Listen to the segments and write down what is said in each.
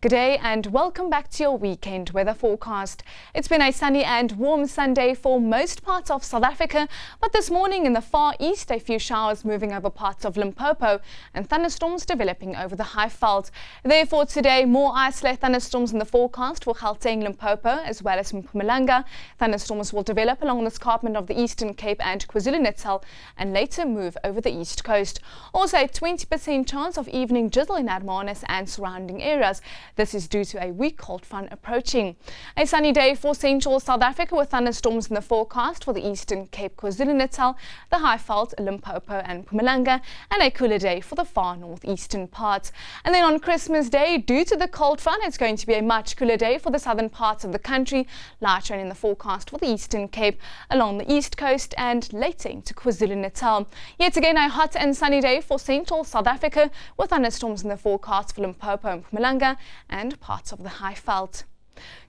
Good day and welcome back to your weekend weather forecast. It's been a sunny and warm Sunday for most parts of South Africa, but this morning in the far east a few showers moving over parts of Limpopo and thunderstorms developing over the high veld. Therefore today more isolated thunderstorms in the forecast for Gauteng, Limpopo as well as Mpumalanga. Thunderstorms will develop along the escarpment of the Eastern Cape and KwaZulu-Natal and later move over the east coast. Also a 20% chance of evening drizzle in Hermanus and surrounding areas. This is due to a weak cold front approaching. A sunny day for central South Africa with thunderstorms in the forecast for the Eastern Cape, KwaZulu-Natal, the high veld, Limpopo and Mpumalanga, and a cooler day for the far northeastern parts. And then on Christmas Day, due to the cold front, it's going to be a much cooler day for the southern parts of the country. Light rain in the forecast for the Eastern Cape, along the east coast and later into KwaZulu-Natal. Yet again a hot and sunny day for central South Africa with thunderstorms in the forecast for Limpopo and Mpumalanga and parts of the high veld.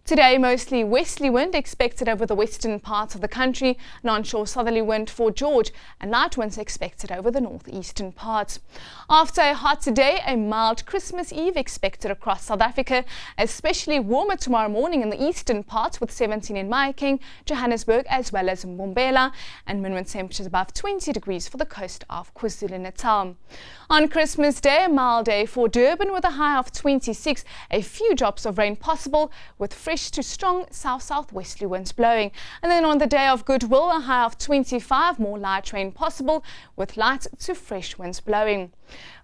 Today, mostly westerly wind expected over the western parts of the country, an onshore southerly wind for George, and light winds expected over the northeastern parts. After a hot day, a mild Christmas Eve expected across South Africa, especially warmer tomorrow morning in the eastern parts with 17 in Mahikeng, Johannesburg as well as Mbombela, and minimum temperatures above 20 degrees for the coast of KwaZulu-Natal. On Christmas Day, a mild day for Durban with a high of 26, a few drops of rain possible with fresh to strong south-southwesterly winds blowing. And then on the day of goodwill, a high of 25, more light rain possible with light to fresh winds blowing.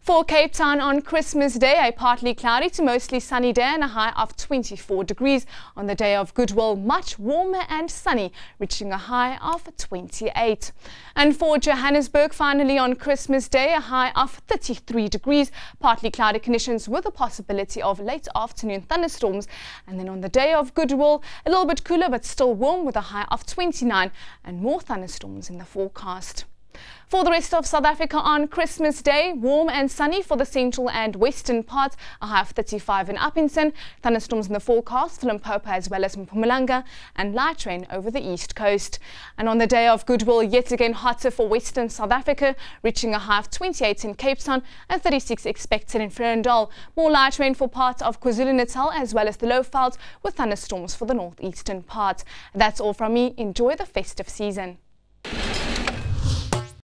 For Cape Town on Christmas Day, a partly cloudy to mostly sunny day and a high of 24 degrees. On the day of goodwill, much warmer and sunny, reaching a high of 28. And for Johannesburg, finally on Christmas Day, a high of 33 degrees, partly cloudy conditions with a possibility of late afternoon thunderstorms. And then on the day of goodwill, a little bit cooler but still warm with a high of 29 and more thunderstorms in the forecast. For the rest of South Africa on Christmas Day, warm and sunny for the central and western parts, a high of 35 in Upington, thunderstorms in the forecast for Limpopo as well as Mpumalanga, and light rain over the east coast. And on the day of goodwill, yet again hotter for western South Africa, reaching a high of 28 in Cape Town and 36 expected in Vredendal. More light rain for parts of KwaZulu-Natal as well as the low veld with thunderstorms for the northeastern parts. That's all from me. Enjoy the festive season.